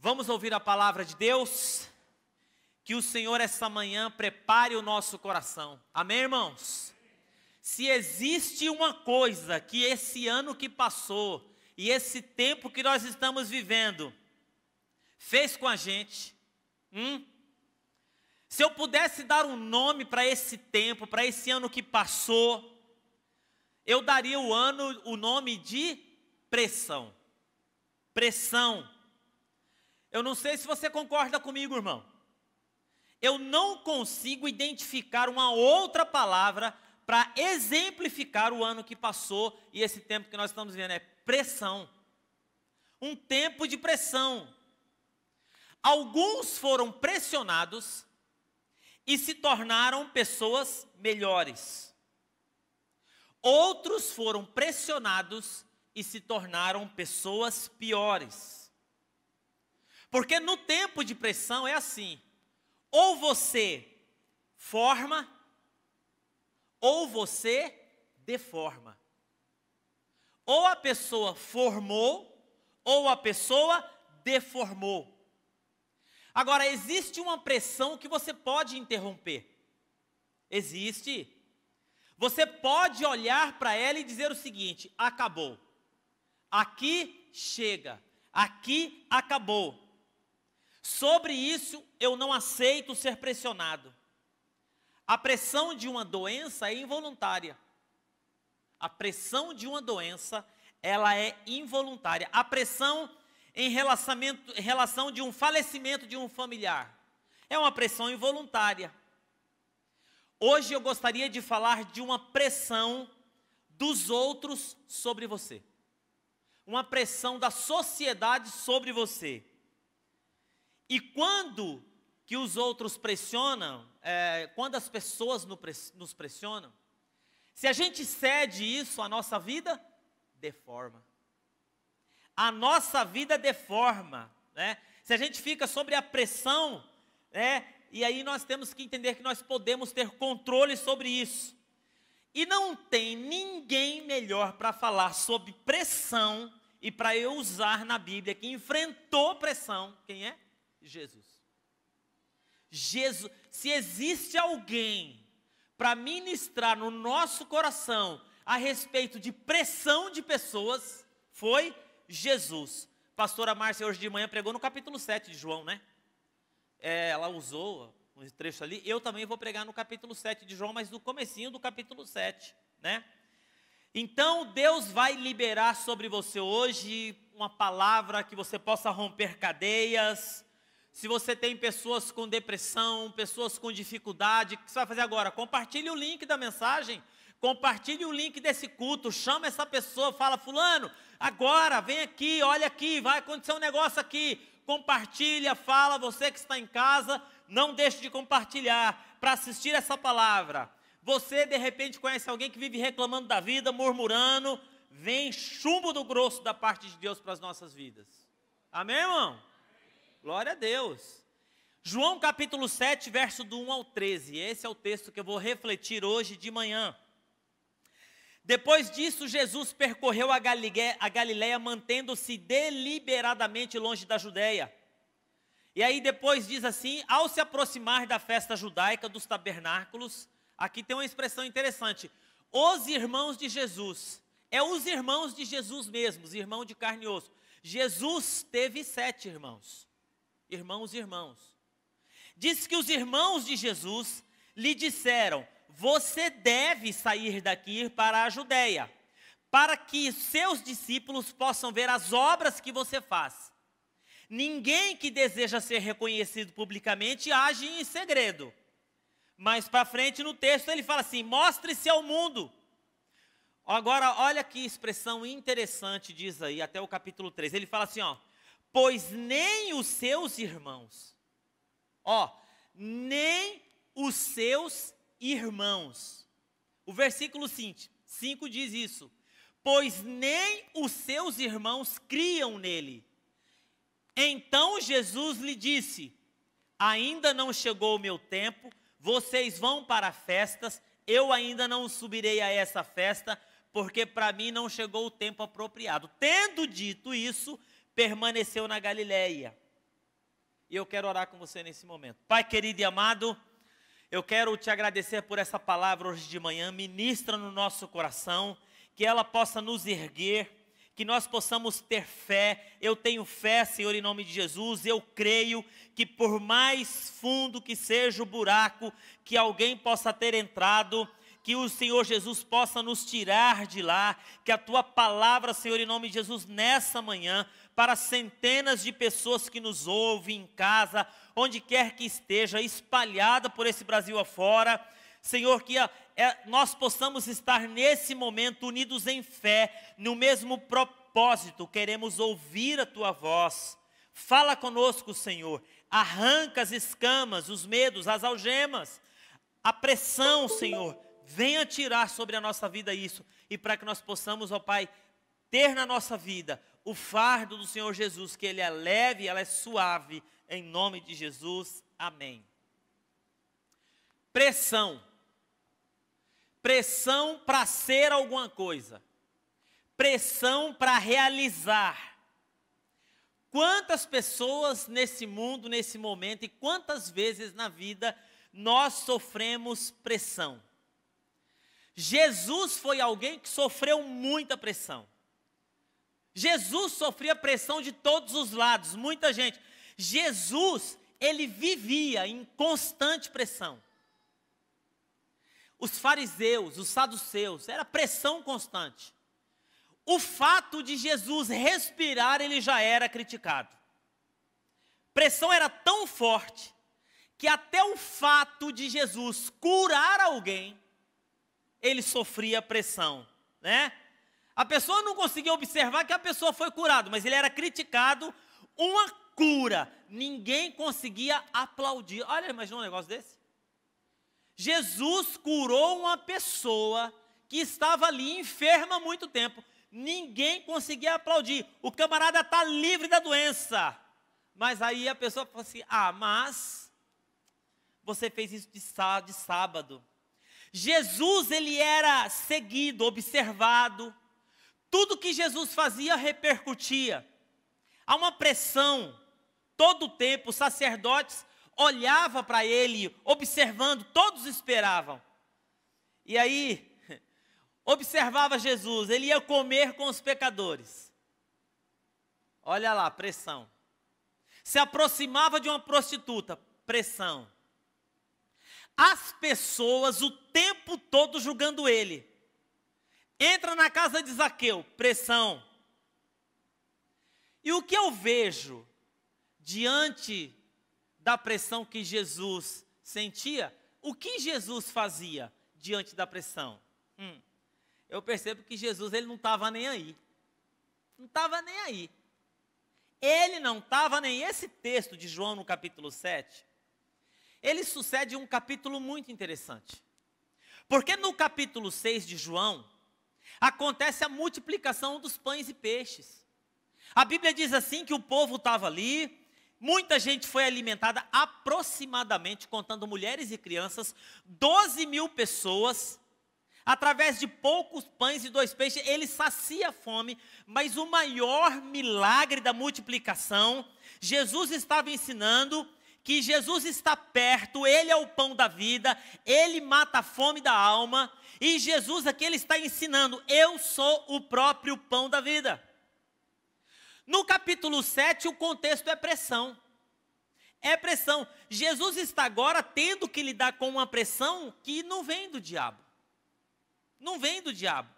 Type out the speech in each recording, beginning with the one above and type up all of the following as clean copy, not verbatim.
Vamos ouvir a palavra de Deus? Que o Senhor essa manhã prepare o nosso coração. Amém, irmãos? Se existe uma coisa que esse ano que passou e esse tempo que nós estamos vivendo fez com a gente, se eu pudesse dar um nome para esse tempo, para esse ano que passou, eu daria o nome de pressão. Pressão. Eu não sei se você concorda comigo, irmão. Eu não consigo identificar uma outra palavra para exemplificar o ano que passou e esse tempo que nós estamos vivendo. É pressão. Um tempo de pressão. Alguns foram pressionados e se tornaram pessoas melhores. Outros foram pressionados e se tornaram pessoas piores. Porque no tempo de pressão é assim: ou você forma, ou você deforma. Ou a pessoa formou, ou a pessoa deformou. Agora, existe uma pressão que você pode interromper. Existe. Você pode olhar para ela e dizer o seguinte: acabou. Aqui chega. Aqui acabou. Sobre isso, eu não aceito ser pressionado. A pressão de uma doença é involuntária. A pressão de uma doença, ela é involuntária. A pressão em relação de um falecimento de um familiar é uma pressão involuntária. Hoje eu gostaria de falar de uma pressão dos outros sobre você. Uma pressão da sociedade sobre você. E quando que os outros pressionam, quando as pessoas nos pressionam, se a gente cede isso, a nossa vida deforma. A nossa vida deforma, né? Se a gente fica sobre a pressão, e aí nós temos que entender que nós podemos ter controle sobre isso. E não tem ninguém melhor para falar sobre pressão e para eu usar na Bíblia que enfrentou pressão. Quem é? Jesus. Jesus, se existe alguém para ministrar no nosso coração a respeito de pressão de pessoas, foi Jesus. Pastora Márcia hoje de manhã pregou no capítulo 7 de João, né? Ela usou um trecho ali. Eu também vou pregar no capítulo 7 de João, mas no comecinho do capítulo 7, né? Então Deus vai liberar sobre você hoje uma palavra que você possa romper cadeias. Se você tem pessoas com depressão, pessoas com dificuldade, o que você vai fazer agora? Compartilhe o link da mensagem, compartilhe o link desse culto, chama essa pessoa, fala: fulano, agora vem aqui, olha aqui, vai acontecer um negócio aqui. Compartilha, fala, você que está em casa, não deixe de compartilhar para assistir essa palavra. Você de repente conhece alguém que vive reclamando da vida, murmurando, vem chumbo do grosso da parte de Deus para as nossas vidas. Amém, irmão? Glória a Deus. João capítulo 7, verso do 1 ao 13. Esse é o texto que eu vou refletir hoje de manhã. Depois disso, Jesus percorreu a Galileia, mantendo-se deliberadamente longe da Judéia. E aí depois diz assim: ao se aproximar da festa judaica dos tabernáculos, aqui tem uma expressão interessante, os irmãos de Jesus. É os irmãos de Jesus mesmos, irmão de carne e osso. Jesus teve 7 irmãos. Irmãos. Diz que os irmãos de Jesus lhe disseram: você deve sair daqui para a Judéia, para que seus discípulos possam ver as obras que você faz. Ninguém que deseja ser reconhecido publicamente age em segredo. Mas para frente no texto ele fala assim: mostre-se ao mundo. Agora olha que expressão interessante, diz aí, até o capítulo 3. Ele fala assim, pois nem os seus irmãos, nem os seus irmãos. O versículo 5 diz isso: pois nem os seus irmãos criam nele. Então Jesus lhe disse: ainda não chegou o meu tempo, vocês vão para festas, eu ainda não subirei a essa festa, porque para mim não chegou o tempo apropriado. Tendo dito isso, permaneceu na Galileia. E eu quero orar com você nesse momento. Pai querido e amado, eu quero te agradecer por essa palavra hoje de manhã. Ministra no nosso coração, que ela possa nos erguer, que nós possamos ter fé. Eu tenho fé, Senhor, em nome de Jesus. Eu creio que por mais fundo que seja o buraco que alguém possa ter entrado, que o Senhor Jesus possa nos tirar de lá, que a Tua palavra, Senhor, em nome de Jesus, nessa manhã, para centenas de pessoas que nos ouvem em casa, onde quer que esteja, espalhada por esse Brasil afora, Senhor, que nós possamos estar nesse momento unidos em fé, no mesmo propósito. Queremos ouvir a Tua voz. Fala conosco, Senhor. Arranca as escamas, os medos, as algemas, a pressão, Senhor. Venha tirar sobre a nossa vida isso, e para que nós possamos, ó Pai, ter na nossa vida o fardo do Senhor Jesus, que Ele é leve, ela é suave, em nome de Jesus, amém. Pressão. Pressão para ser alguma coisa. Pressão para realizar. Quantas pessoas nesse mundo, nesse momento, e quantas vezes na vida nós sofremos pressão? Jesus foi alguém que sofreu muita pressão. Jesus sofria pressão de todos os lados, muita gente. Jesus, ele vivia em constante pressão. Os fariseus, os saduceus, era pressão constante. O fato de Jesus respirar, ele já era criticado. Pressão era tão forte, que até o fato de Jesus curar alguém, ele sofria pressão, né? A pessoa não conseguia observar que a pessoa foi curada, mas ele era criticado, uma cura, ninguém conseguia aplaudir. Olha, imagina um negócio desse. Jesus curou uma pessoa que estava ali enferma há muito tempo, ninguém conseguia aplaudir. O camarada está livre da doença, mas aí a pessoa fala assim, mas você fez isso de sábado. Jesus, ele era seguido, observado. Tudo que Jesus fazia repercutia. Há uma pressão. Todo o tempo, os sacerdotes olhavam para ele, observando, todos esperavam. E aí, observava Jesus, ele ia comer com os pecadores. Olha lá, pressão. Se aproximava de uma prostituta, pressão. As pessoas o tempo todo julgando ele. Entra na casa de Zaqueu, pressão. E o que eu vejo diante da pressão que Jesus sentia, o que Jesus fazia diante da pressão? Eu percebo que Jesus, ele não estava nem aí. Não estava nem aí. Ele não estava nem. Esse texto de João no capítulo 7, ele sucede um capítulo muito interessante. Porque no capítulo 6 de João, acontece a multiplicação dos pães e peixes. A Bíblia diz assim que o povo estava ali, muita gente foi alimentada, aproximadamente, contando mulheres e crianças, 12.000 pessoas, através de poucos pães e 2 peixes, ele sacia a fome, mas o maior milagre da multiplicação, Jesus estava ensinando que Jesus está perto, Ele é o pão da vida, Ele mata a fome da alma, e Jesus aqui ele está ensinando, eu sou o próprio pão da vida. No capítulo 7 o contexto é pressão. É pressão. Jesus está agora tendo que lidar com uma pressão que não vem do diabo. Não vem do diabo.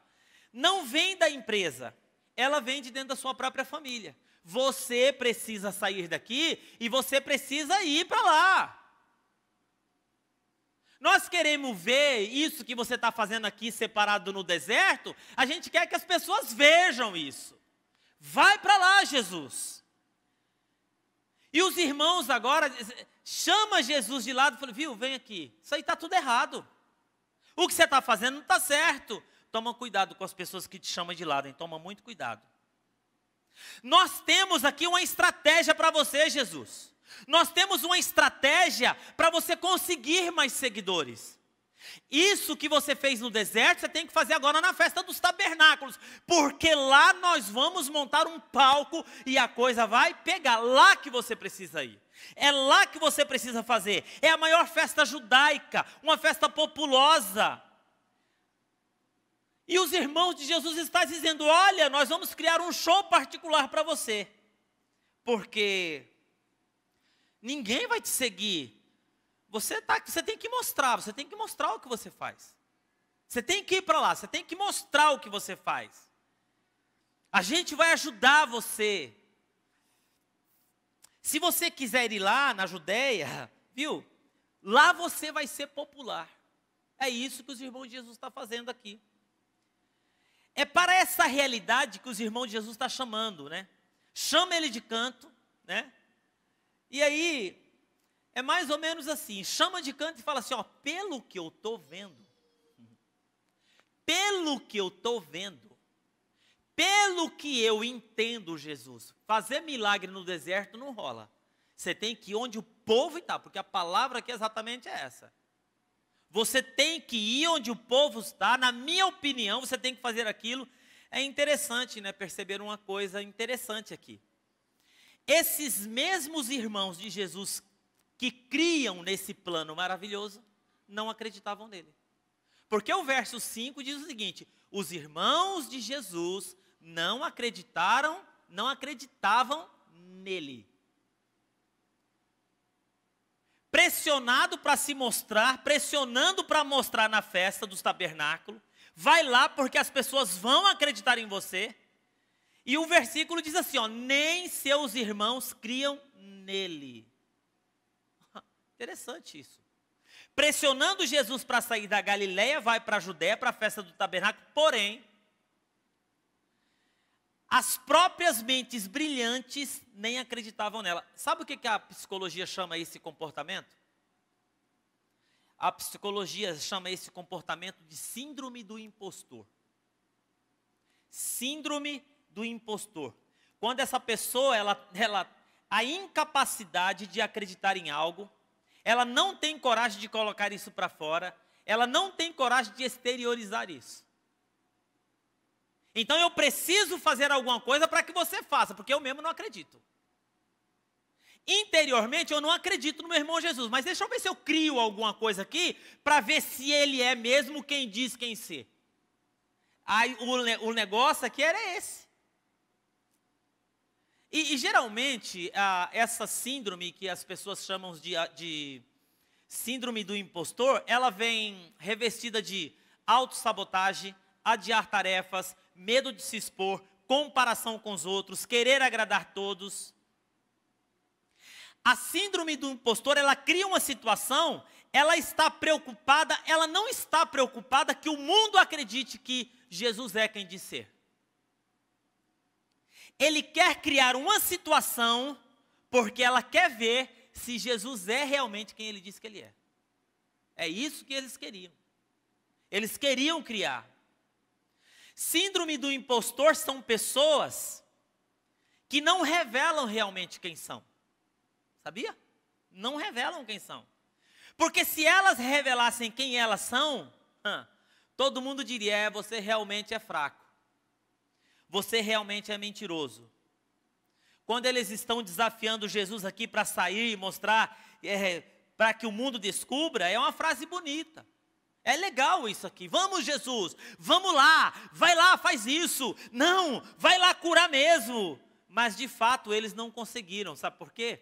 Não vem da empresa. Ela vem de dentro da sua própria família. Você precisa sair daqui e você precisa ir para lá. Nós queremos ver isso que você está fazendo aqui separado no deserto, a gente quer que as pessoas vejam isso. Vai para lá, Jesus. E os irmãos agora chamam Jesus de lado e falam, viu, vem aqui, isso aí está tudo errado. O que você está fazendo não está certo. Toma cuidado com as pessoas que te chamam de lado, hein? Toma muito cuidado. Nós temos aqui uma estratégia para você, Jesus. Nós temos uma estratégia para você conseguir mais seguidores. Isso que você fez no deserto, você tem que fazer agora na festa dos tabernáculos, porque lá nós vamos montar um palco e a coisa vai pegar. Lá que você precisa ir. É lá que você precisa fazer. É a maior festa judaica, uma festa populosa. E os irmãos de Jesus estão dizendo: olha, nós vamos criar um show particular para você, porque ninguém vai te seguir. Você tem que mostrar o que você faz. Você tem que ir para lá, você tem que mostrar o que você faz. A gente vai ajudar você. Se você quiser ir lá na Judéia, viu? Lá você vai ser popular. É isso que os irmãos de Jesus estão fazendo aqui. É para essa realidade que os irmãos de Jesus estão chamando, né? Chama ele de canto, né? E aí, é mais ou menos assim, chama de canto e fala assim, ó, pelo que eu estou vendo, pelo que eu entendo, Jesus, fazer milagre no deserto não rola. Você tem que ir onde o povo está, porque a palavra aqui exatamente é essa. Você tem que ir onde o povo está, na minha opinião, você tem que fazer aquilo. É interessante, né, perceber uma coisa interessante aqui. Esses mesmos irmãos de Jesus que criam nesse plano maravilhoso, não acreditavam nele. Porque o verso 5 diz o seguinte: os irmãos de Jesus não acreditavam nele. Pressionado para se mostrar, pressionando para mostrar na festa dos tabernáculos, vai lá porque as pessoas vão acreditar em você. E o versículo diz assim, ó, nem seus irmãos criam nele. Interessante isso. Pressionando Jesus para sair da Galileia, vai para a Judéia, para a festa do tabernáculo, porém, as próprias mentes brilhantes nem acreditavam nela. Sabe o que a psicologia chama esse comportamento? A psicologia chama esse comportamento de síndrome do impostor. Síndrome do impostor. Quando essa pessoa, a incapacidade de acreditar em algo, ela não tem coragem de colocar isso para fora, ela não tem coragem de exteriorizar isso. Então eu preciso fazer alguma coisa para que você faça, porque eu mesmo não acredito. Interiormente eu não acredito no meu irmão Jesus, mas deixa eu ver se eu crio alguma coisa aqui, para ver se ele é mesmo quem diz quem ser. Aí o negócio aqui era esse. E geralmente, essa síndrome que as pessoas chamam de síndrome do impostor, ela vem revestida de autossabotagem, adiar tarefas, medo de se expor, comparação com os outros, querer agradar todos. A síndrome do impostor, ela cria uma situação, ela está preocupada, ela não está preocupada que o mundo acredite que Jesus é quem diz ser. Ele quer criar uma situação, porque ela quer ver se Jesus é realmente quem ele diz que ele é. É isso que eles queriam. Eles queriam criar. Síndrome do impostor são pessoas que não revelam realmente quem são. Sabia? Não revelam quem são. Porque se elas revelassem quem elas são, todo mundo diria, você realmente é fraco. Você realmente é mentiroso. Quando eles estão desafiando Jesus aqui para sair e mostrar, para que o mundo descubra, é uma frase bonita. É legal isso aqui. Vamos, Jesus, vamos lá, vai lá, faz isso. Não, vai lá curar mesmo. Mas de fato eles não conseguiram, sabe por quê?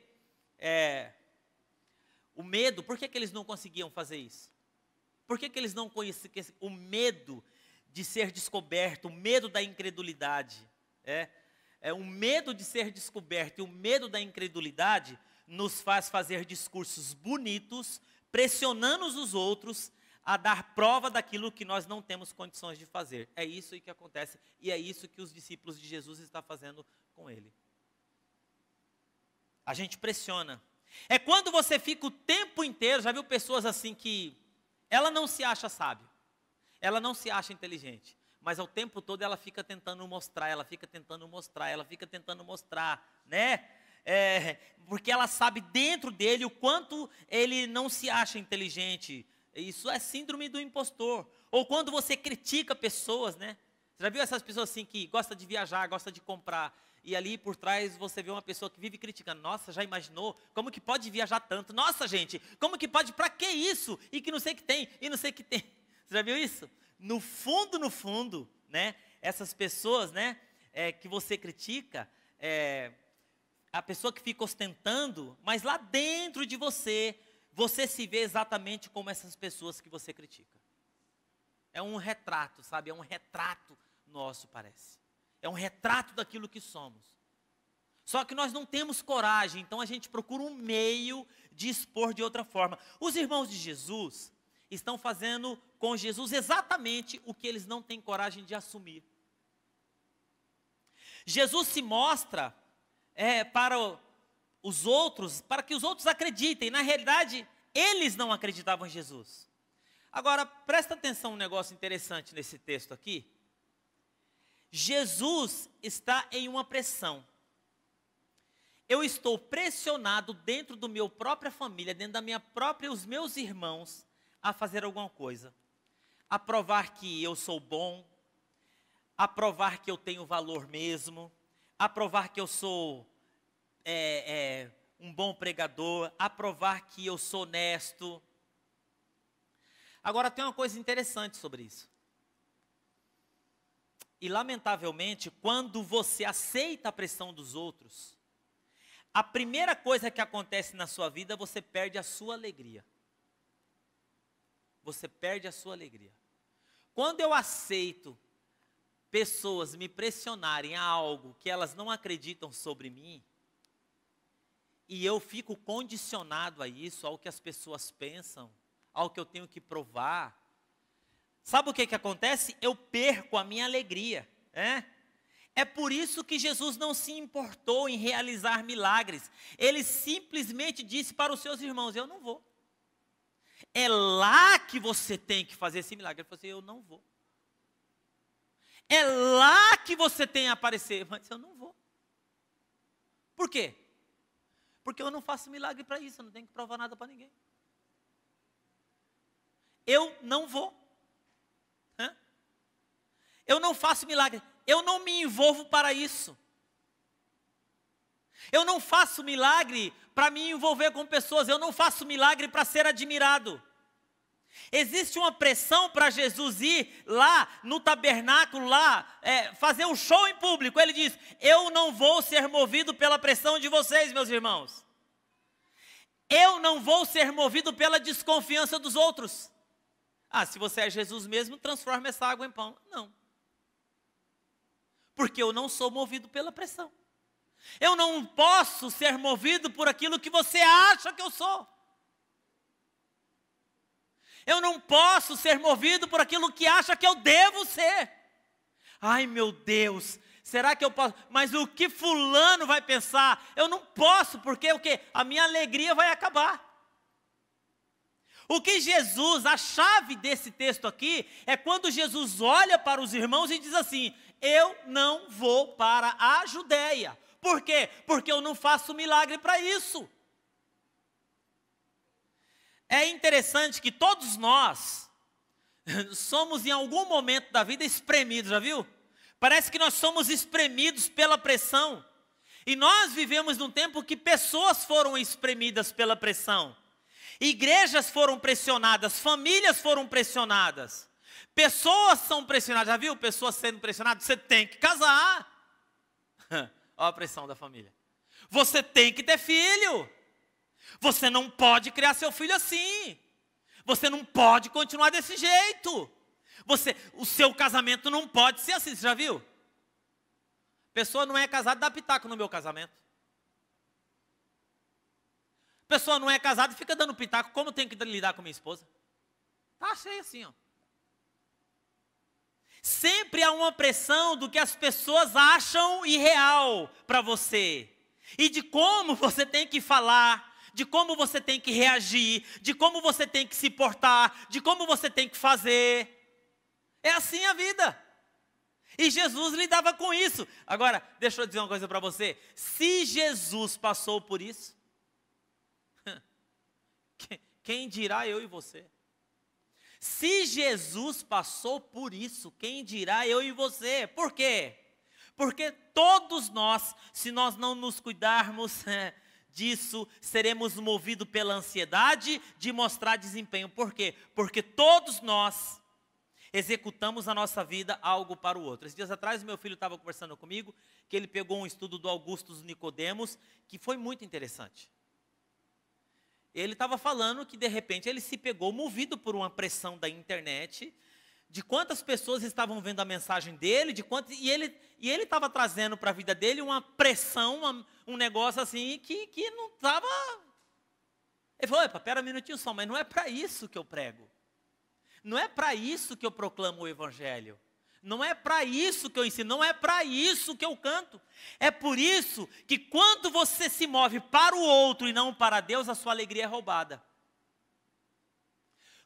O medo, por que eles não conseguiam fazer isso? Por que eles não conheciam o medo de ser descoberto, o medo da incredulidade? O medo de ser descoberto e o medo da incredulidade nos faz fazer discursos bonitos, pressionando os outros a dar prova daquilo que nós não temos condições de fazer. É isso que acontece e é isso que os discípulos de Jesus estão fazendo com ele. A gente pressiona. É quando você fica o tempo inteiro, já viu pessoas assim que ela não se acha sábio, ela não se acha inteligente, mas ao tempo todo ela fica tentando mostrar, né? Porque ela sabe dentro dele o quanto ele não se acha inteligente, Isso é síndrome do impostor. Ou quando você critica pessoas, né? Você já viu essas pessoas assim que gostam de viajar, gostam de comprar, e ali por trás você vê uma pessoa que vive criticando. Nossa, já imaginou? Como que pode viajar tanto? Nossa, gente, como que pode? Para que isso? E que não sei o que tem, e não sei o que tem. Você já viu isso? No fundo, né? Essas pessoas, né? Que você critica, a pessoa que fica ostentando, mas lá dentro de você, você se vê exatamente como essas pessoas que você critica. É um retrato, sabe? É um retrato nosso, parece. É um retrato daquilo que somos. Só que nós não temos coragem, então a gente procura um meio de expor de outra forma. Os irmãos de Jesus estão fazendo com Jesus exatamente o que eles não têm coragem de assumir. Jesus se mostra para os outros, para que os outros acreditem. Na realidade, eles não acreditavam em Jesus. Agora, presta atenção um negócio interessante nesse texto aqui. Jesus está em uma pressão. Eu estou pressionado dentro da minha própria família, dentro da minha própria, os meus irmãos, a fazer alguma coisa. A provar que eu sou bom, a provar que eu tenho valor mesmo, a provar que eu sou um bom pregador, a provar que eu sou honesto. Agora tem uma coisa interessante sobre isso. E lamentavelmente, quando você aceita a pressão dos outros, a primeira coisa que acontece na sua vida, você perde a sua alegria. Você perde a sua alegria. Quando eu aceito pessoas me pressionarem a algo que elas não acreditam sobre mim, e eu fico condicionado a isso, ao que as pessoas pensam, ao que eu tenho que provar, sabe o que acontece? Eu perco a minha alegria. É por isso que Jesus não se importou em realizar milagres. Ele simplesmente disse para os seus irmãos, eu não vou. É lá que você tem que fazer esse milagre. Ele falou assim, eu não vou. É lá que você tem que aparecer, mas eu não vou. Por quê? Porque eu não faço milagre para isso, eu não tenho que provar nada para ninguém. Eu não vou. Eu não faço milagre. Eu não me envolvo para isso. Eu não faço milagre para me envolver com pessoas. Eu não faço milagre para ser admirado. Existe uma pressão para Jesus ir lá no tabernáculo, fazer um show em público. Ele diz, eu não vou ser movido pela pressão de vocês, meus irmãos. Eu não vou ser movido pela desconfiança dos outros. Se você é Jesus mesmo, transforma essa água em pão. Não. Porque eu não sou movido pela pressão. Eu não posso ser movido por aquilo que você acha que eu sou. Eu não posso ser movido por aquilo que acha que eu devo ser. Ai, meu Deus, será que eu posso? Mas o que fulano vai pensar? Eu não posso, porque o quê? A minha alegria vai acabar. O que Jesus, a chave desse texto aqui, é quando Jesus olha para os irmãos e diz assim, eu não vou para a Judéia. Por quê? Porque eu não faço milagre para isso. É interessante que todos nós somos em algum momento da vida espremidos, já viu? Parece que nós somos espremidos pela pressão. E nós vivemos num tempo que pessoas foram espremidas pela pressão. Igrejas foram pressionadas, famílias foram pressionadas. Pessoas são pressionadas, já viu? Pessoas sendo pressionadas, você tem que casar. Olha a pressão da família. Você tem que ter filho. Você não pode criar seu filho assim. Você não pode continuar desse jeito. O seu casamento não pode ser assim, você já viu? Pessoa não é casada, dá pitaco no meu casamento. Pessoa não é casada e fica dando pitaco, como tem que lidar com minha esposa? Tá cheio assim, ó. Sempre há uma pressão do que as pessoas acham irreal para você. E de como você tem que falar, de como você tem que reagir, de como você tem que se portar, de como você tem que fazer. É assim a vida. E Jesus lidava com isso. Agora, deixa eu dizer uma coisa para você. Se Jesus passou por isso, quem dirá eu e você? Se Jesus passou por isso, quem dirá eu e você? Por quê? Porque todos nós, se nós não nos cuidarmos disso, seremos movidos pela ansiedade de mostrar desempenho. Por quê? Porque todos nós executamos na nossa vida algo para o outro. Esses dias atrás, meu filho estava conversando comigo, que ele pegou um estudo do Augustus Nicodemos, que foi muito interessante. Ele estava falando que, de repente, ele se pegou movido por uma pressão da internet, de quantas pessoas estavam vendo a mensagem dele, e ele estava trazendo para a vida dele uma pressão, um negócio assim, que não estava... Ele falou, espera um minutinho só, mas não é para isso que eu prego. Não é para isso que eu proclamo o Evangelho. Não é para isso que eu ensino, não é para isso que eu canto. É por isso que quando você se move para o outro e não para Deus, a sua alegria é roubada.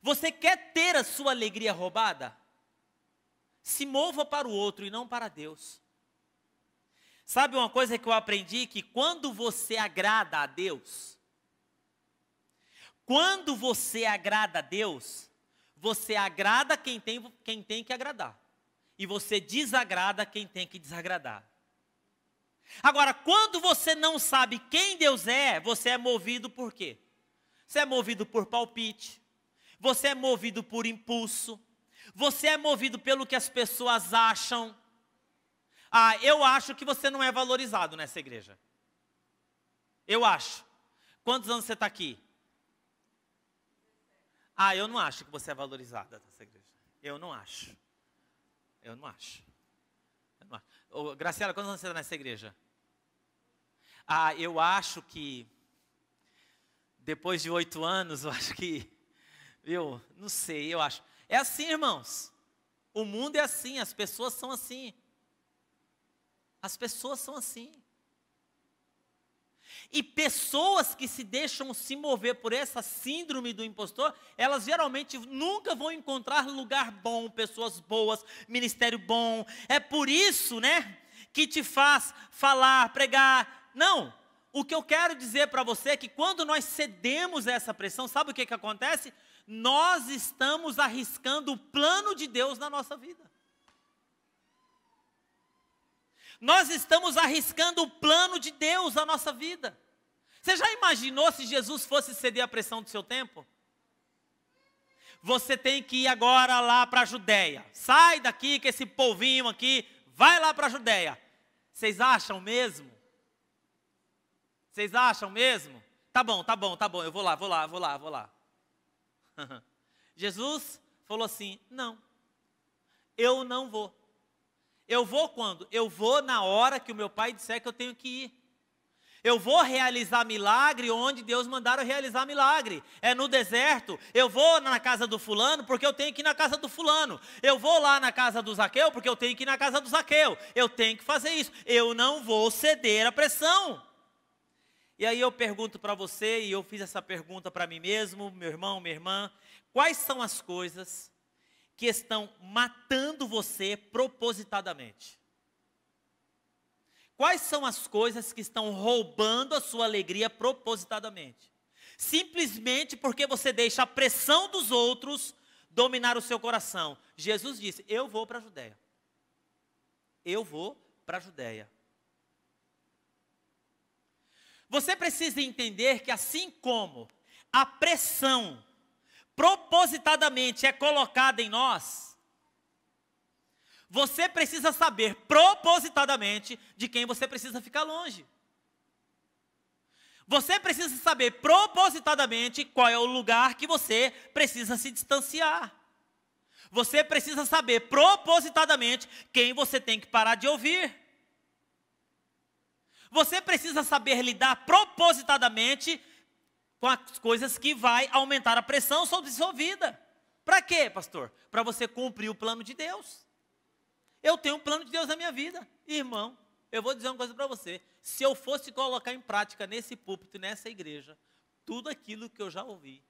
Você quer ter a sua alegria roubada? Se mova para o outro e não para Deus. Sabe uma coisa que eu aprendi? Que quando você agrada a Deus, você agrada quem tem que agradar. E você desagrada quem tem que desagradar. Agora, quando você não sabe quem Deus é, você é movido por quê? Você é movido por palpite. Você é movido por impulso. Você é movido pelo que as pessoas acham. Eu acho que você não é valorizado nessa igreja. Eu acho. Quantos anos você está aqui? Eu não acho que você é valorizada nessa igreja. Eu não acho. Graciela, quantos anos você está nessa igreja? Eu acho que, depois de 8 anos, eu acho que, não sei, eu acho. É assim, irmãos. O mundo é assim, as pessoas são assim. E pessoas que se deixam se mover por essa síndrome do impostor, elas geralmente nunca vão encontrar lugar bom, pessoas boas, ministério bom. É por isso, que te faz falar, pregar. Não, o que eu quero dizer para você é que quando nós cedemos a essa pressão, sabe o que acontece? Nós estamos arriscando o plano de Deus na nossa vida. Nós estamos arriscando o plano de Deus na nossa vida. Você já imaginou se Jesus fosse ceder à pressão do seu tempo? Você tem que ir agora lá para a Judéia. Sai daqui com esse povinho aqui, vai lá para a Judéia. Vocês acham mesmo? Tá bom, eu vou lá. Jesus falou assim, não, eu não vou. Eu vou quando? Eu vou na hora que o meu pai disser que eu tenho que ir. Eu vou realizar milagre onde Deus mandar eu realizar milagre. É no deserto. Eu vou na casa do fulano porque eu tenho que ir na casa do fulano. Eu vou lá na casa do Zaqueu porque eu tenho que ir na casa do Zaqueu. Eu tenho que fazer isso. Eu não vou ceder à pressão. E aí eu pergunto para você, e eu fiz essa pergunta para mim mesmo, meu irmão, minha irmã. Quais são as coisas que estão matando você propositadamente? Quais são as coisas que estão roubando a sua alegria propositadamente? Simplesmente porque você deixa a pressão dos outros dominar o seu coração. Jesus disse, eu vou para a Judéia. Eu vou para a Judéia. Você precisa entender que assim como a pressão propositadamente é colocada em nós, você precisa saber propositadamente de quem você precisa ficar longe. Você precisa saber propositadamente qual é o lugar que você precisa se distanciar. Você precisa saber propositadamente quem você tem que parar de ouvir. Você precisa saber lidar propositadamente com as coisas que vai aumentar a pressão sobre sua vida. Para quê, pastor? Para você cumprir o plano de Deus. Eu tenho um plano de Deus na minha vida. Irmão, eu vou dizer uma coisa para você. Se eu fosse colocar em prática nesse púlpito, nessa igreja, tudo aquilo que eu já ouvi,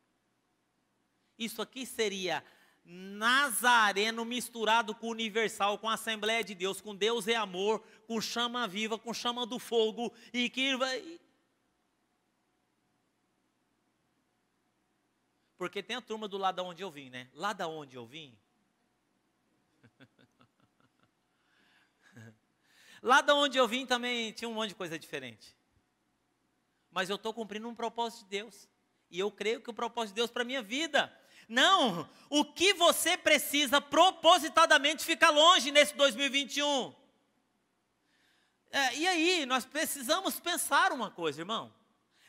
isso aqui seria nazareno misturado com universal, com a Assembleia de Deus, com Deus é amor, com chama viva, com chama do fogo, Porque tem a turma do lado da onde eu vim, né? Lá da onde eu vim. Lá da onde eu vim também tinha um monte de coisa diferente. Mas eu estou cumprindo um propósito de Deus. E eu creio que o propósito de Deus para a minha vida. Não, o que você precisa propositadamente ficar longe nesse 2021. E aí, nós precisamos pensar uma coisa, irmão.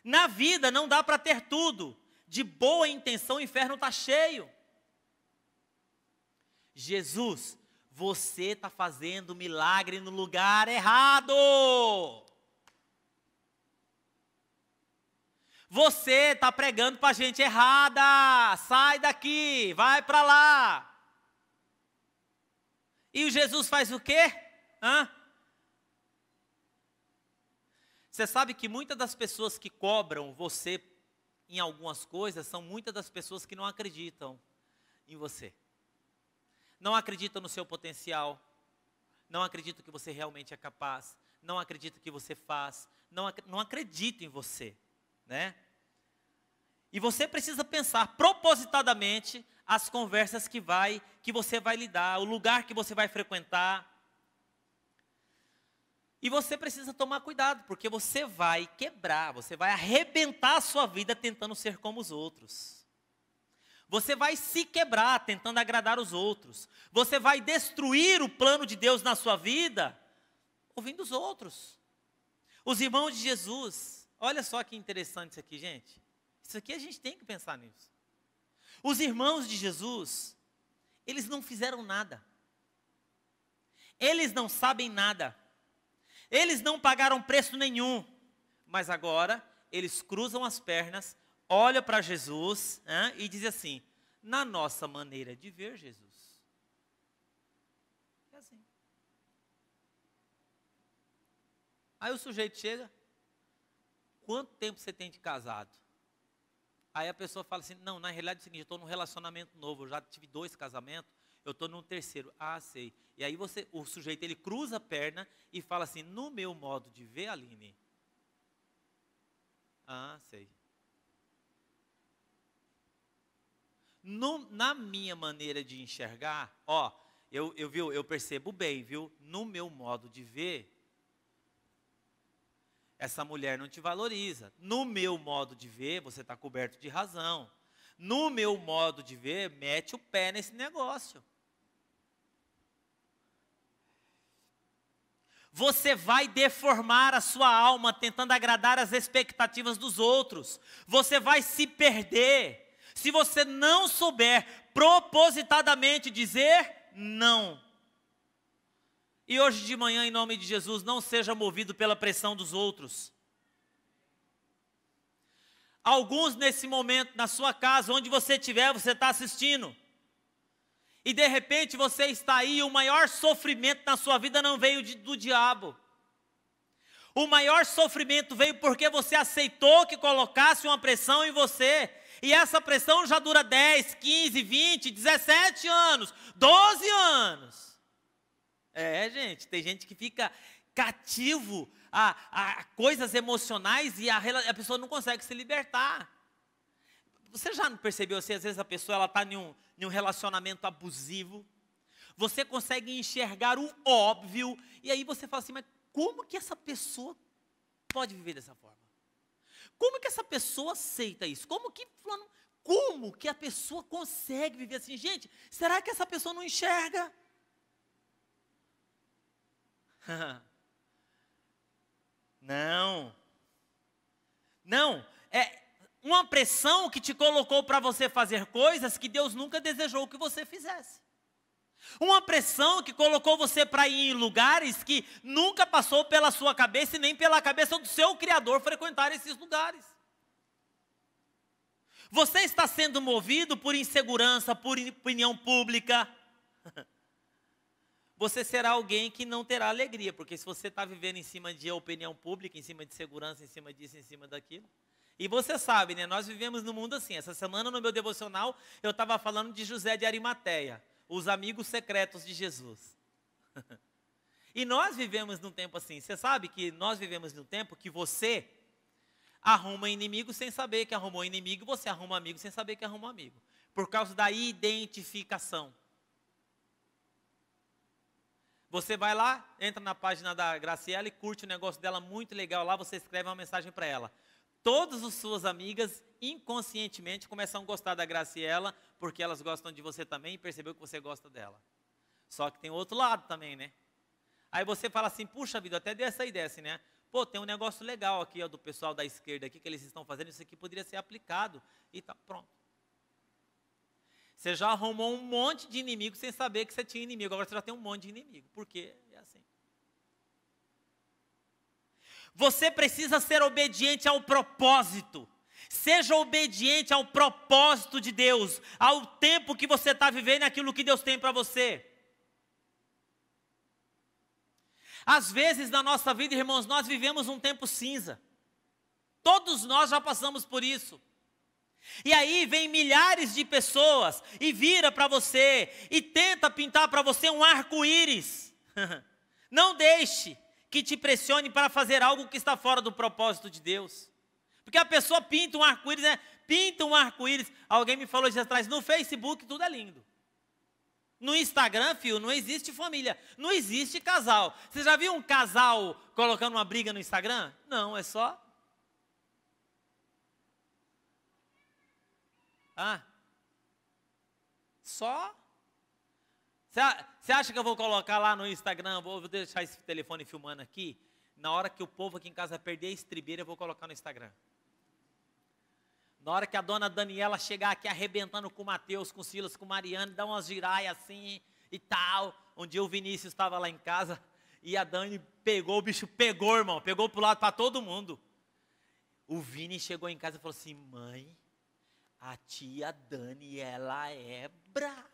Na vida não dá para ter tudo. De boa intenção o inferno está cheio. Jesus, você está fazendo milagre no lugar errado. Você está pregando para gente errada. Sai daqui, vai para lá. E o Jesus faz o quê? Você sabe que muitas das pessoas que cobram você em algumas coisas são muitas das pessoas que não acreditam em você. Não acreditam no seu potencial. Não acreditam que você realmente é capaz. Não acreditam que você faz. Não acreditam em você, né? E você precisa pensar propositadamente as conversas que você vai lidar, o lugar que você vai frequentar. E você precisa tomar cuidado, porque você vai quebrar, você vai arrebentar a sua vida tentando ser como os outros. Você vai se quebrar tentando agradar os outros. Você vai destruir o plano de Deus na sua vida ouvindo os outros. Os irmãos de Jesus, olha só que interessante isso aqui, gente. Isso aqui a gente tem que pensar nisso. Os irmãos de Jesus, eles não fizeram nada. Eles não sabem nada. Eles não pagaram preço nenhum, mas agora eles cruzam as pernas, olham para Jesus e dizem assim, na nossa maneira de ver Jesus. É assim. Aí o sujeito chega, quanto tempo você tem de casado? Aí a pessoa fala assim, não, na realidade é o seguinte, eu estou num relacionamento novo, eu já tive 2 casamentos, eu estou no 3º. Ah, sei. E aí o sujeito, ele cruza a perna e fala assim, no meu modo de ver, Aline. Ah, sei. Na minha maneira de enxergar, eu percebo bem, viu? No meu modo de ver, essa mulher não te valoriza. No meu modo de ver, você está coberto de razão. No meu modo de ver, mete o pé nesse negócio. Você vai deformar a sua alma tentando agradar as expectativas dos outros. Você vai se perder. Se você não souber propositadamente dizer não. E hoje de manhã, em nome de Jesus, não seja movido pela pressão dos outros. Alguns nesse momento, na sua casa, onde você estiver, você está assistindo. E de repente você está aí e o maior sofrimento na sua vida não veio do diabo. O maior sofrimento veio porque você aceitou que colocasse uma pressão em você. E essa pressão já dura 10, 15, 20, 17 anos, 12 anos. Gente, tem gente que fica cativo a coisas emocionais e a pessoa não consegue se libertar. Você já não percebeu assim, às vezes a pessoa está em um relacionamento abusivo, você consegue enxergar o óbvio, e aí você fala assim, mas como que essa pessoa pode viver dessa forma? Como que essa pessoa aceita isso? Como que a pessoa consegue viver assim? Gente, será que essa pessoa não enxerga? Não, é uma pressão que te colocou para você fazer coisas que Deus nunca desejou que você fizesse. Uma pressão que colocou você para ir em lugares que nunca passou pela sua cabeça e nem pela cabeça do seu Criador frequentar esses lugares. Você está sendo movido por insegurança, por opinião pública. Você será alguém que não terá alegria, porque se você está vivendo em cima de opinião pública, em cima de segurança, em cima disso, em cima daquilo. E você sabe, né? Nós vivemos num mundo assim. Essa semana no meu devocional eu estava falando de José de Arimateia, os amigos secretos de Jesus. E nós vivemos num tempo assim. Você sabe que nós vivemos num tempo que você, arruma inimigo sem saber que arrumou inimigo, você arruma amigo sem saber que arrumou amigo. Por causa da identificação. Você vai lá, entra na página da Graciela e curte o negócio dela muito legal lá, você escreve uma mensagem para ela. Todas as suas amigas, inconscientemente, começam a gostar da Graciela, porque elas gostam de você também e percebeu que você gosta dela. Só que tem outro lado também, né? Aí você fala assim, puxa vida, eu até dei essa ideia assim, né? Pô, tem um negócio legal aqui, ó, do pessoal da esquerda aqui, que eles estão fazendo, isso aqui poderia ser aplicado. E tá, pronto. Você já arrumou um monte de inimigo sem saber que você tinha inimigo. Agora você já tem um monte de inimigo. Por quê? É assim. Você precisa ser obediente ao propósito. Seja obediente ao propósito de Deus. Ao tempo que você está vivendo, aquilo que Deus tem para você. Às vezes na nossa vida, irmãos, nós vivemos um tempo cinza. Todos nós já passamos por isso. E aí vem milhares de pessoas e vira para você e tenta pintar para você um arco-íris. Não deixe que te pressione para fazer algo que está fora do propósito de Deus. Porque a pessoa pinta um arco-íris, né? Pinta um arco-íris. Alguém me falou dias atrás, no Facebook tudo é lindo. No Instagram, filho, não existe família, não existe casal. Você já viu um casal colocando uma briga no Instagram? Não, é só... Só? Você acha que eu vou colocar lá no Instagram, vou deixar esse telefone filmando aqui, na hora que o povo aqui em casa perder a estribeira, eu vou colocar no Instagram. Na hora que a dona Daniela chegar aqui arrebentando com o Mateus, com o Silas, com o Mariano, dá umas giraias assim e tal. Um dia o Vinícius estava lá em casa e a Dani pegou, o bicho pegou, irmão, pegou pro lado para todo mundo. O Vini chegou em casa e falou assim, mãe, a tia Dani, ela é brava.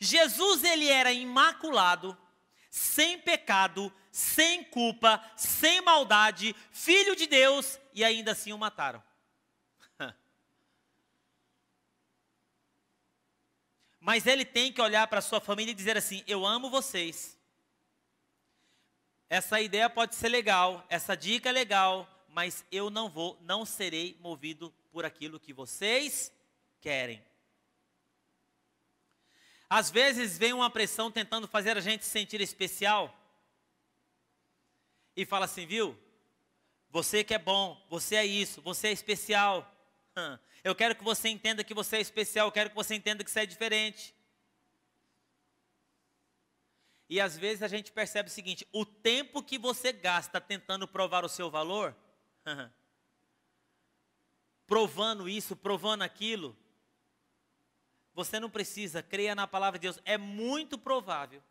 Jesus, ele era imaculado, sem pecado, sem culpa, sem maldade, filho de Deus, e ainda assim o mataram. Mas ele tem que olhar para a sua família e dizer assim, eu amo vocês. Essa ideia pode ser legal, essa dica é legal, mas eu não serei movido por aquilo que vocês querem. Às vezes vem uma pressão tentando fazer a gente se sentir especial. E fala assim, viu? Você que é bom, você é isso, você é especial. Eu quero que você entenda que você é especial, eu quero que você entenda que você é diferente. E às vezes a gente percebe o seguinte, o tempo que você gasta tentando provar o seu valor, provando isso, provando aquilo, você não precisa, creia na palavra de Deus, é muito provável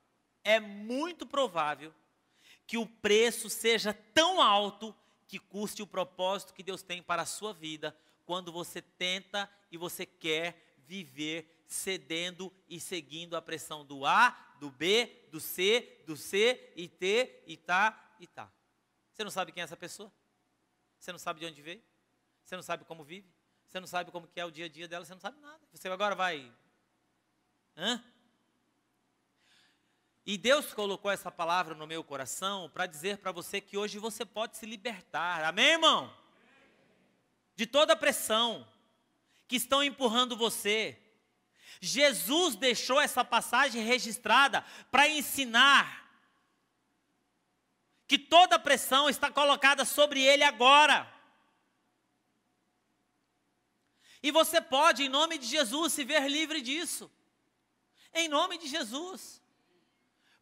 que o preço seja tão alto que custe o propósito que Deus tem para a sua vida, quando você tenta e você quer viver cedendo e seguindo a pressão do A, do B, do C e T e tá e tá. Você não sabe quem é essa pessoa? Você não sabe de onde veio? Você não sabe como vive? Você não sabe como que é o dia a dia dela? Você não sabe nada. Você agora vai... E Deus colocou essa palavra no meu coração para dizer para você que hoje você pode se libertar. Amém, irmão? De toda a pressão que estão empurrando você. Jesus deixou essa passagem registrada para ensinar que toda a pressão está colocada sobre ele agora. E você pode, em nome de Jesus, se ver livre disso. Em nome de Jesus.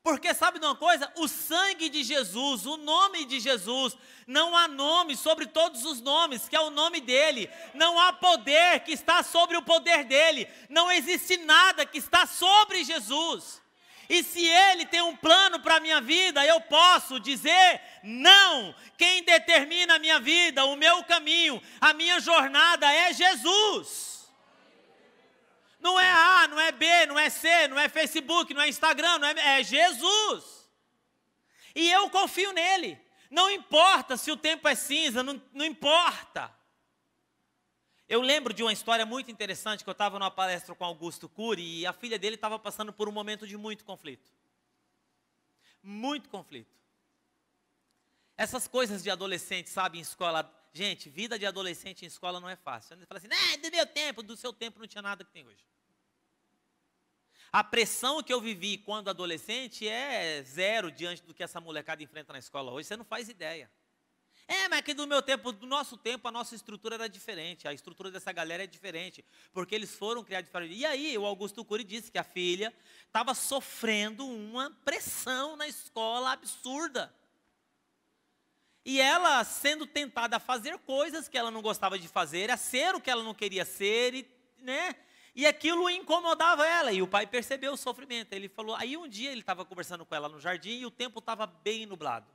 Porque sabe de uma coisa? O sangue de Jesus, o nome de Jesus, não há nome sobre todos os nomes, que é o nome dele. Não há poder que está sobre o poder dele. Não existe nada que está sobre Jesus. E se ele tem um plano para a minha vida, eu posso dizer não. Quem determina a minha vida, o meu caminho, a minha jornada é Jesus. Não é A, não é B, não é C, não é Facebook, não é Instagram, é Jesus. E eu confio nele. Não importa se o tempo é cinza, não importa. Eu lembro de uma história muito interessante, que eu estava numa palestra com Augusto Cury, e a filha dele estava passando por um momento de muito conflito. Muito conflito. Essas coisas de adolescente, sabe, em escola. Gente, vida de adolescente em escola não é fácil. Você fala assim, do meu tempo, do seu tempo não tinha nada que tem hoje. A pressão que eu vivi quando adolescente é zero diante do que essa molecada enfrenta na escola hoje. Você não faz ideia. Mas que do meu tempo, do nosso tempo, a nossa estrutura era diferente. A estrutura dessa galera é diferente. Porque eles foram criados diferente. E aí, o Augusto Cury disse que a filha estava sofrendo uma pressão na escola absurda. E ela sendo tentada a fazer coisas que ela não gostava de fazer, a ser o que ela não queria ser, E aquilo incomodava ela, e o pai percebeu o sofrimento. Ele falou, aí um dia ele estava conversando com ela no jardim e o tempo estava bem nublado.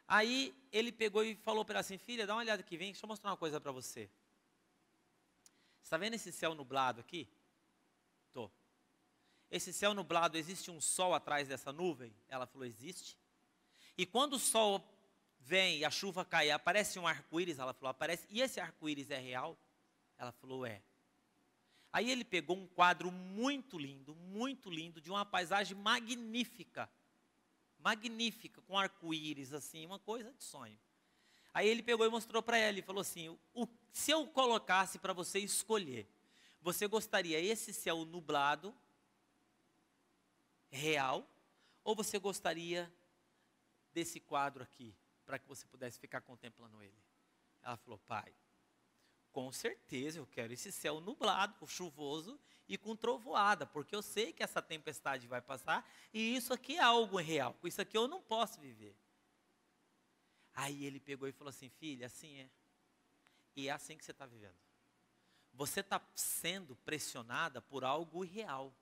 Aí ele pegou e falou para ela assim, filha, dá uma olhada aqui, vem, deixa eu mostrar uma coisa para você. Você está vendo esse céu nublado aqui? Tô. Esse céu nublado, existe um sol atrás dessa nuvem? Ela falou, existe. E quando o sol vem e a chuva cai, aparece um arco-íris? Ela falou, aparece. E esse arco-íris é real? Ela falou, é. Aí ele pegou um quadro muito lindo, de uma paisagem magnífica. Magnífica, com arco-íris, assim, uma coisa de sonho. Aí ele pegou e mostrou para ela e falou assim, se eu colocasse para você escolher, você gostaria esse céu nublado, real, ou você gostaria desse quadro aqui, para que você pudesse ficar contemplando ele? Ela falou, pai, com certeza eu quero esse céu nublado, chuvoso e com trovoada, porque eu sei que essa tempestade vai passar e isso aqui é algo real, com isso aqui eu não posso viver. Aí ele pegou e falou assim, filha, assim é, e é assim que você está vivendo. Você está sendo pressionada por algo irreal.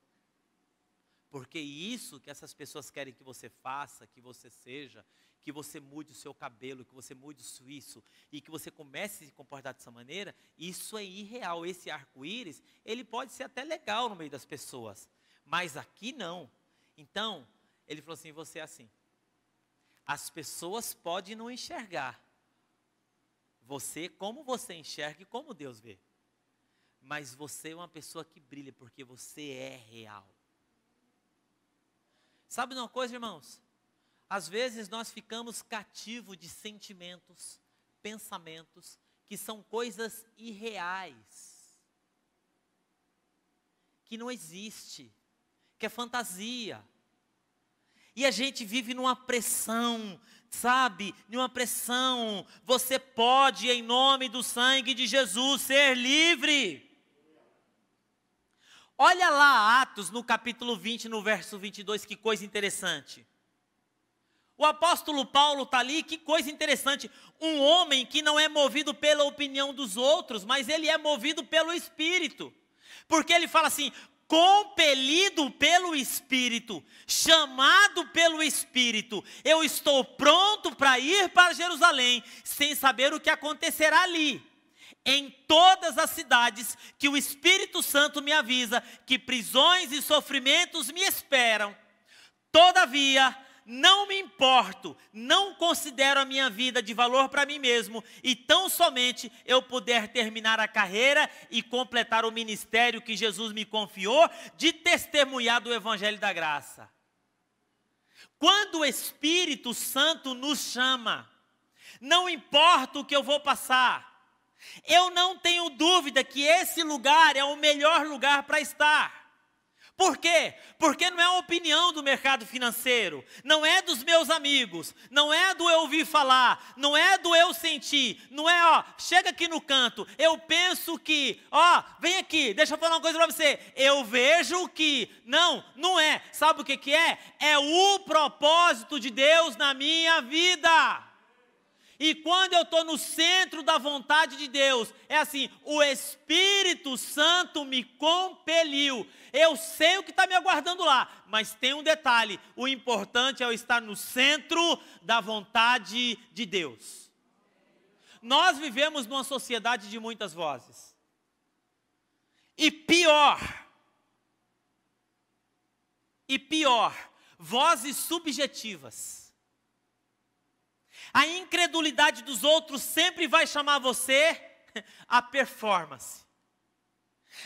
Porque isso que essas pessoas querem que você faça, que você seja, que você mude o seu cabelo, que você mude isso, e que você comece a se comportar dessa maneira, isso é irreal. Esse arco-íris, ele pode ser até legal no meio das pessoas, mas aqui não. Então, ele falou assim, você é assim. As pessoas podem não enxergar você como você enxerga e como Deus vê. Mas você é uma pessoa que brilha, porque você é real. Sabe de uma coisa, irmãos? Às vezes nós ficamos cativos de sentimentos, pensamentos, que são coisas irreais, que não existe, que é fantasia. E a gente vive numa pressão, sabe? Numa pressão. Você pode, em nome do sangue de Jesus, ser livre. Olha lá Atos, no capítulo 20, no verso 22, que coisa interessante. O apóstolo Paulo está ali, que coisa interessante. Um homem que não é movido pela opinião dos outros, mas ele é movido pelo Espírito. Porque ele fala assim, compelido pelo Espírito, chamado pelo Espírito, eu estou pronto para ir para Jerusalém, sem saber o que acontecerá ali. Em todas as cidades que o Espírito Santo me avisa que prisões e sofrimentos me esperam. Todavia, não me importo, não considero a minha vida de valor para mim mesmo, e tão somente eu puder terminar a carreira e completar o ministério que Jesus me confiou de testemunhar do Evangelho da Graça. Quando o Espírito Santo nos chama, não importa o que eu vou passar, eu não tenho dúvida que esse lugar é o melhor lugar para estar. Por quê? Porque não é a opinião do mercado financeiro, não é dos meus amigos, não é do eu ouvir falar, não é do eu sentir, não é, chega aqui no canto, eu penso que, vem aqui, deixa eu falar uma coisa para você, eu vejo que, não é, sabe o que é? É o propósito de Deus na minha vida. E quando eu estou no centro da vontade de Deus, é assim, o Espírito Santo me compeliu. Eu sei o que está me aguardando lá, mas tem um detalhe, o importante é eu estar no centro da vontade de Deus. Nós vivemos numa sociedade de muitas vozes. E pior, vozes subjetivas. A incredulidade dos outros sempre vai chamar você a performance.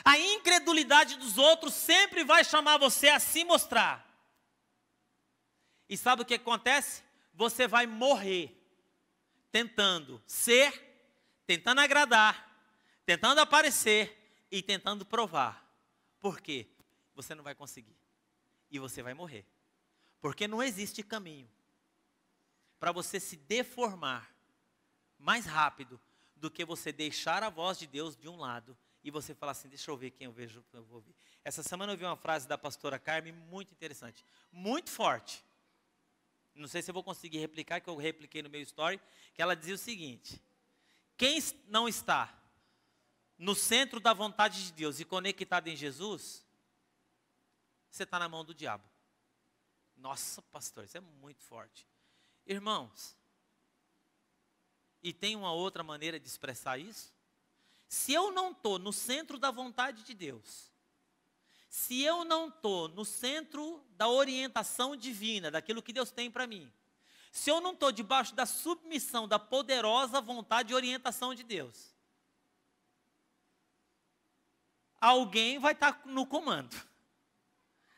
A incredulidade dos outros sempre vai chamar você a se mostrar. E sabe o que acontece? Você vai morrer tentando ser, tentando agradar, tentando aparecer e tentando provar. Por quê? Você não vai conseguir. E você vai morrer. Porque não existe caminho para você se deformar mais rápido do que você deixar a voz de Deus de um lado e você falar assim, deixa eu ver quem eu vejo, eu vou ouvir. Essa semana eu vi uma frase da pastora Carmen muito interessante, muito forte. Não sei se eu vou conseguir replicar, que eu repliquei no meu story, que ela dizia o seguinte: quem não está no centro da vontade de Deus e conectado em Jesus, você está na mão do diabo. Nossa, pastor, isso é muito forte. Irmãos, e tem uma outra maneira de expressar isso? Se eu não estou no centro da vontade de Deus, se eu não estou no centro da orientação divina, daquilo que Deus tem para mim, se eu não estou debaixo da submissão da poderosa vontade e orientação de Deus, alguém vai estar no comando.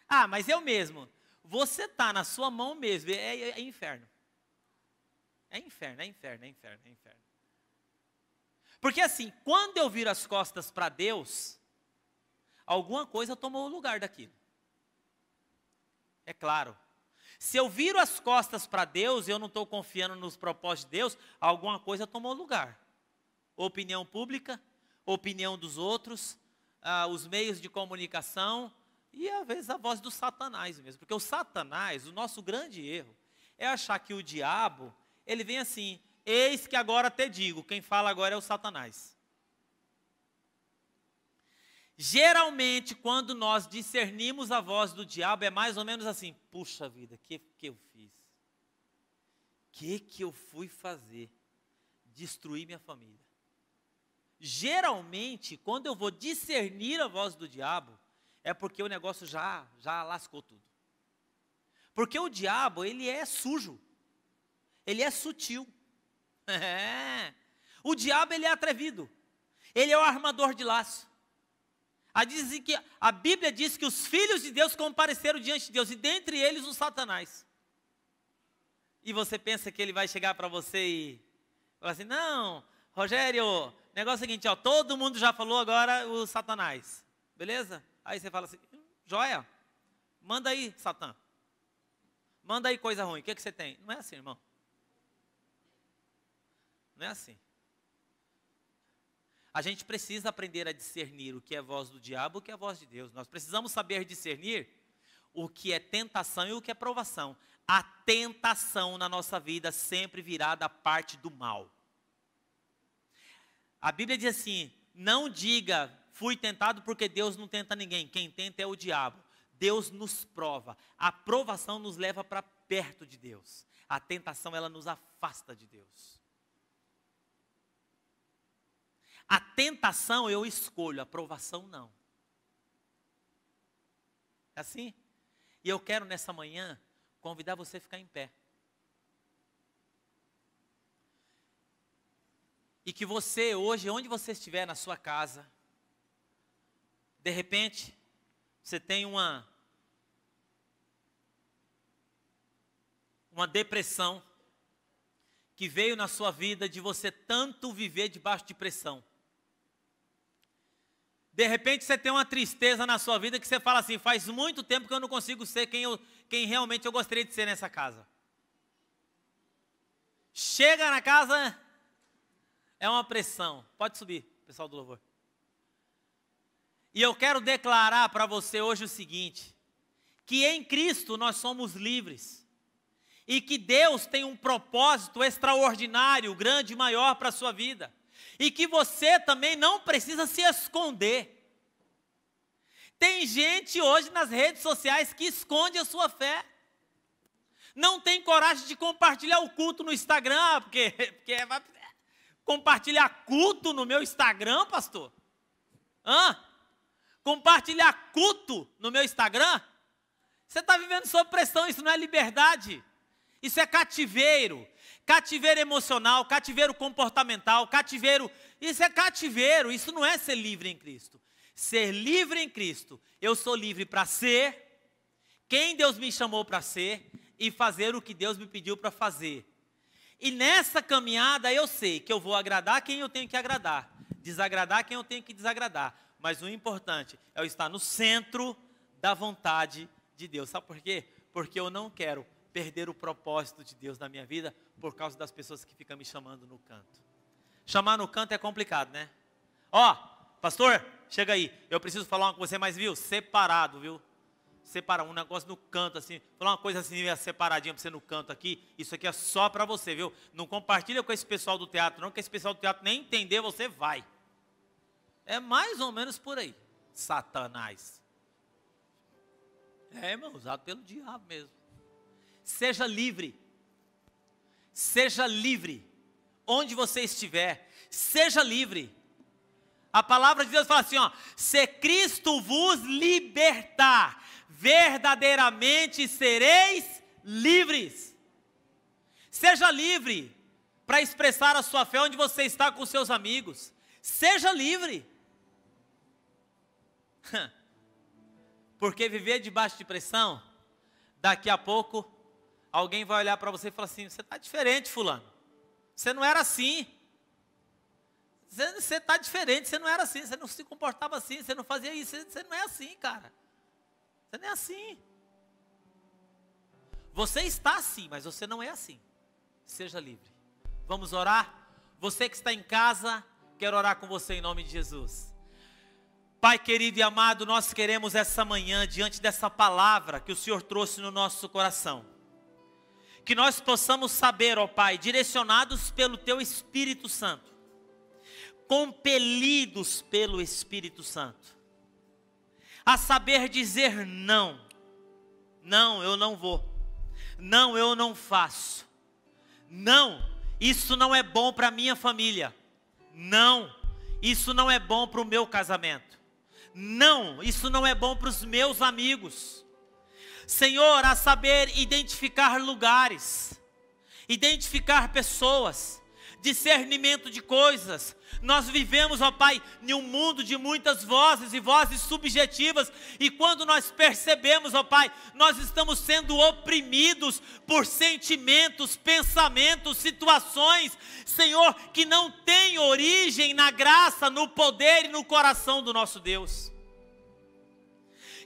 Ah, mas eu mesmo. Você está na sua mão mesmo, é inferno. É inferno, é inferno, é inferno, é inferno. Porque assim, quando eu viro as costas para Deus, alguma coisa tomou o lugar daquilo. É claro. Se eu viro as costas para Deus, eu não estou confiando nos propósitos de Deus, alguma coisa tomou lugar. Opinião pública, opinião dos outros, os meios de comunicação e às vezes a voz do Satanás mesmo. Porque o Satanás, o nosso grande erro, é achar que o diabo, ele vem assim, eis que agora te digo, quem fala agora é o Satanás. Geralmente, quando nós discernimos a voz do diabo, é mais ou menos assim, puxa vida, que eu fiz? Que eu fui fazer? Destruir minha família. Geralmente, quando eu vou discernir a voz do diabo, é porque o negócio já lascou tudo. Porque o diabo, ele é sujo. Ele é sutil. O diabo, ele é atrevido. Ele é o armador de laço. A Bíblia diz que os filhos de Deus compareceram diante de Deus, e dentre eles o Satanás. E você pensa que ele vai chegar para você e falar assim, não, Rogério, o negócio é o seguinte, ó, todo mundo já falou agora o Satanás, beleza? Aí você fala assim, joia, manda aí, Satã. Manda aí coisa ruim, o que você tem? Não é assim, irmão. Não é assim. A gente precisa aprender a discernir o que é voz do diabo e o que é voz de Deus. Nós precisamos saber discernir o que é tentação e o que é provação. A tentação na nossa vida sempre virá da parte do mal. A Bíblia diz assim, não diga, fui tentado porque Deus não tenta ninguém. Quem tenta é o diabo. Deus nos prova. A provação nos leva para perto de Deus. A tentação, ela nos afasta de Deus. A tentação eu escolho, a provação não. É assim? E eu quero nessa manhã convidar você a ficar em pé. E que você hoje, onde você estiver na sua casa, de repente, você tem uma depressão que veio na sua vida de você tanto viver debaixo de pressão. De repente você tem uma tristeza na sua vida que você fala assim, faz muito tempo que eu não consigo ser quem realmente eu gostaria de ser nessa casa. Chega na casa, é uma pressão. Pode subir, pessoal do louvor. E eu quero declarar para você hoje o seguinte, que em Cristo nós somos livres. E que Deus tem um propósito extraordinário, grande e maior para a sua vida. E que você também não precisa se esconder. Tem gente hoje nas redes sociais que esconde a sua fé. Não tem coragem de compartilhar o culto no Instagram, porque vai compartilhar culto no meu Instagram, pastor? Compartilhar culto no meu Instagram? Você está vivendo sob pressão, isso não é liberdade. Isso é cativeiro. Cativeiro emocional, cativeiro comportamental, cativeiro. Isso é cativeiro, isso não é ser livre em Cristo. Ser livre em Cristo, eu sou livre para ser quem Deus me chamou para ser e fazer o que Deus me pediu para fazer. E nessa caminhada eu sei que eu vou agradar quem eu tenho que agradar, desagradar quem eu tenho que desagradar. Mas o importante é eu estar no centro da vontade de Deus. Sabe por quê? Porque eu não quero perder o propósito de Deus na minha vida por causa das pessoas que ficam me chamando no canto. Chamar no canto é complicado, né? Ó, pastor, chega aí, eu preciso falar uma com você, mas viu, separado, viu? Separar um negócio no canto assim, falar uma coisa assim, separadinha para você no canto aqui, isso aqui é só para você, viu? Não compartilha com esse pessoal do teatro não, que esse pessoal do teatro nem entender, você vai. É mais ou menos por aí, Satanás. É, irmão, usado pelo diabo mesmo. Seja livre, onde você estiver, seja livre. A palavra de Deus fala assim, ó, se Cristo vos libertar, verdadeiramente sereis livres. Seja livre para expressar a sua fé onde você está com seus amigos. Seja livre. Porque viver debaixo de pressão, daqui a pouco, alguém vai olhar para você e falar assim, você está diferente, fulano. Você não era assim. Você está diferente, você não era assim, você não se comportava assim, você não fazia isso, você não é assim, cara. Você não é assim. Você está assim, mas você não é assim. Seja livre. Vamos orar? Você que está em casa, quero orar com você em nome de Jesus. Pai querido e amado, nós queremos essa manhã, diante dessa palavra que o Senhor trouxe no nosso coração, que nós possamos saber, ó Pai, direcionados pelo Teu Espírito Santo, compelidos pelo Espírito Santo, a saber dizer não. Não, eu não vou. Não, eu não faço. Não, isso não é bom para a minha família. Não, isso não é bom para o meu casamento. Não, isso não é bom para os meus amigos. Senhor, a saber identificar lugares, identificar pessoas, discernimento de coisas. Nós vivemos, ó Pai, em um mundo de muitas vozes e vozes subjetivas, e quando nós percebemos, ó Pai, nós estamos sendo oprimidos por sentimentos, pensamentos, situações, Senhor, que não têm origem na graça, no poder e no coração do nosso Deus.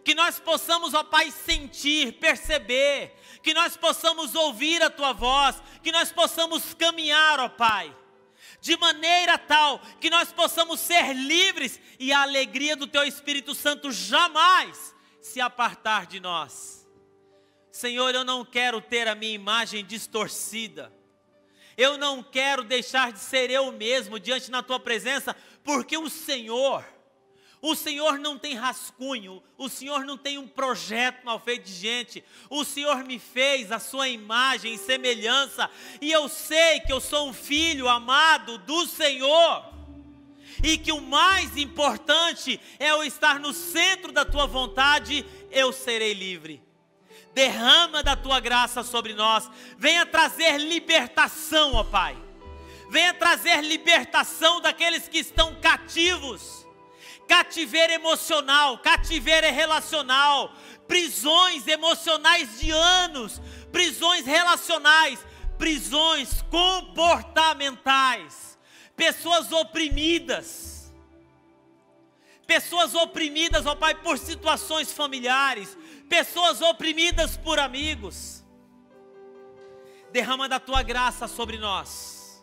Que nós possamos, ó Pai, sentir, perceber, que nós possamos ouvir a Tua voz, que nós possamos caminhar, ó Pai, de maneira tal que nós possamos ser livres e a alegria do Teu Espírito Santo jamais se apartar de nós. Senhor, eu não quero ter a minha imagem distorcida, eu não quero deixar de ser eu mesmo diante da Tua presença, porque o Senhor não tem rascunho, o Senhor não tem um projeto mal feito de gente, o Senhor me fez a sua imagem e semelhança, e eu sei que eu sou um filho amado do Senhor, e que o mais importante é eu estar no centro da Tua vontade, eu serei livre. Derrama da Tua graça sobre nós, venha trazer libertação, ó Pai, venha trazer libertação daqueles que estão cativos, cativeiro emocional, cativeiro relacional, prisões emocionais de anos, prisões relacionais, prisões comportamentais, pessoas oprimidas, ó Pai, por situações familiares, pessoas oprimidas por amigos. Derrama da Tua graça sobre nós,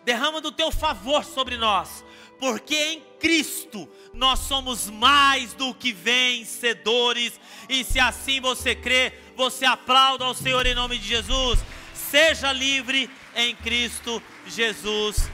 derrama do Teu favor sobre nós, porque em Cristo nós somos mais do que vencedores. E se assim você crê, você aplauda ao Senhor em nome de Jesus. Seja livre em Cristo Jesus.